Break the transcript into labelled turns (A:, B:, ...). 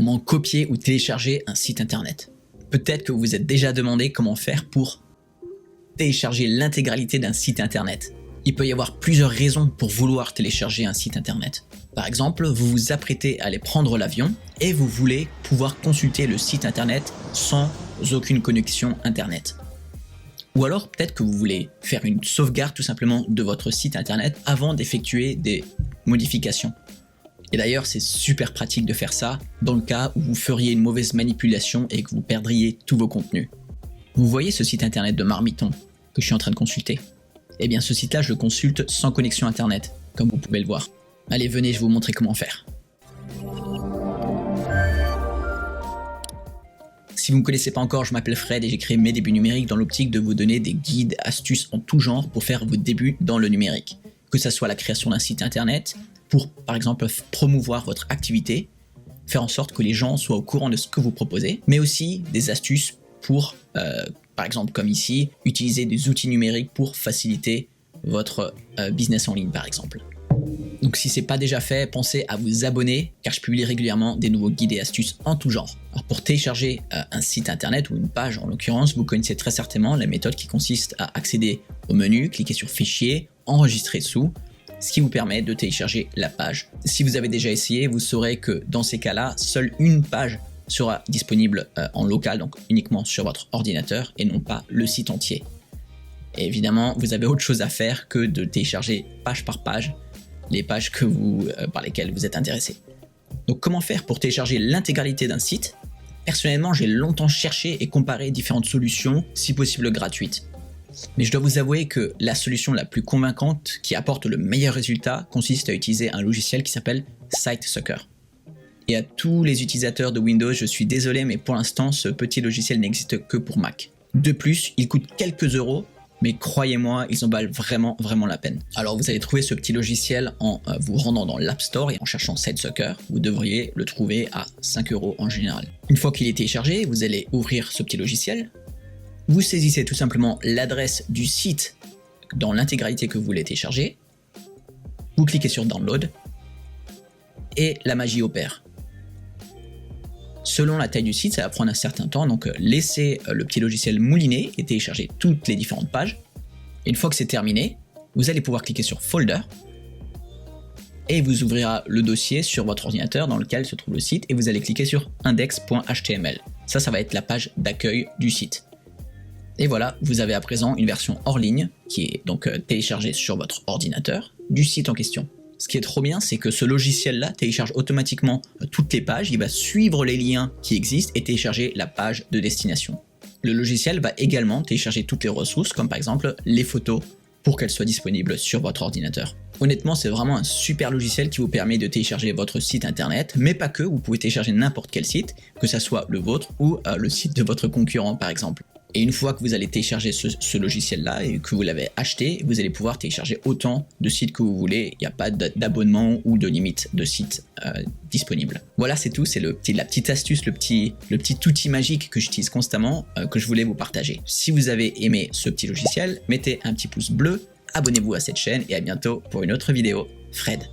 A: comment copier ou télécharger un site internet. Peut-être que vous vous êtes déjà demandé comment faire pour télécharger l'intégralité d'un site internet. Il peut y avoir plusieurs raisons pour vouloir télécharger un site internet. Par exemple, vous vous apprêtez à aller prendre l'avion et vous voulez pouvoir consulter le site internet sans aucune connexion internet. Ou alors peut-être que vous voulez faire une sauvegarde tout simplement de votre site internet avant d'effectuer des modifications. Et d'ailleurs, c'est super pratique de faire ça dans le cas où vous feriez une mauvaise manipulation et que vous perdriez tous vos contenus. Vous voyez ce site internet de Marmiton que je suis en train de consulter? Eh bien ce site-là, je le consulte sans connexion internet, comme vous pouvez le voir. Allez, venez, je vais vous montrer comment faire. Si vous ne me connaissez pas encore, je m'appelle Fred et j'ai créé Mes Débuts Numériques dans l'optique de vous donner des guides, astuces en tout genre pour faire vos débuts dans le numérique. Que ce soit la création d'un site internet, pour par exemple promouvoir votre activité, faire en sorte que les gens soient au courant de ce que vous proposez, mais aussi des astuces pour, par exemple comme ici, utiliser des outils numériques pour faciliter votre business en ligne par exemple. Donc si ce n'est pas déjà fait, pensez à vous abonner car je publie régulièrement des nouveaux guides et astuces en tout genre. Alors pour télécharger un site internet ou une page en l'occurrence, vous connaissez très certainement la méthode qui consiste à accéder au menu, cliquer sur Fichier, Enregistrer sous, ce qui vous permet de télécharger la page. Si vous avez déjà essayé, vous saurez que dans ces cas-là, seule une page sera disponible en local, donc uniquement sur votre ordinateur et non pas le site entier. Et évidemment, vous avez autre chose à faire que de télécharger page par page les pages par lesquelles vous êtes intéressé. Donc comment faire pour télécharger l'intégralité d'un site? Personnellement, j'ai longtemps cherché et comparé différentes solutions, si possible gratuites. Mais je dois vous avouer que la solution la plus convaincante qui apporte le meilleur résultat consiste à utiliser un logiciel qui s'appelle SiteSucker. Et à tous les utilisateurs de Windows, je suis désolé, mais pour l'instant, ce petit logiciel n'existe que pour Mac. De plus, il coûte quelques euros, mais croyez-moi, ils en valent vraiment la peine. Alors vous allez trouver ce petit logiciel en vous rendant dans l'App Store et en cherchant SiteSucker. Vous devriez le trouver à 5 euros en général. Une fois qu'il est téléchargé, vous allez ouvrir ce petit logiciel. Vous saisissez tout simplement l'adresse du site dans l'intégralité que vous voulez télécharger. Vous cliquez sur Download et la magie opère. Selon la taille du site, ça va prendre un certain temps, donc laissez le petit logiciel mouliner et télécharger toutes les différentes pages. Et une fois que c'est terminé, vous allez pouvoir cliquer sur Folder et il vous ouvrira le dossier sur votre ordinateur dans lequel se trouve le site et vous allez cliquer sur index.html. Ça va être la page d'accueil du site. Et voilà, vous avez à présent une version hors ligne qui est donc téléchargée sur votre ordinateur du site en question. Ce qui est trop bien, c'est que ce logiciel-là télécharge automatiquement toutes les pages, il va suivre les liens qui existent et télécharger la page de destination. Le logiciel va également télécharger toutes les ressources, comme par exemple les photos, pour qu'elles soient disponibles sur votre ordinateur. Honnêtement, c'est vraiment un super logiciel qui vous permet de télécharger votre site internet, mais pas que, vous pouvez télécharger n'importe quel site, que ce soit le vôtre ou le site de votre concurrent par exemple. Et une fois que vous allez télécharger ce logiciel-là et que vous l'avez acheté, vous allez pouvoir télécharger autant de sites que vous voulez. Il n'y a pas d'abonnement ou de limite de sites disponibles. Voilà, c'est tout. C'est la petite astuce, le petit outil magique que j'utilise constamment, que je voulais vous partager. Si vous avez aimé ce petit logiciel, mettez un petit pouce bleu, abonnez-vous à cette chaîne et à bientôt pour une autre vidéo. Fred.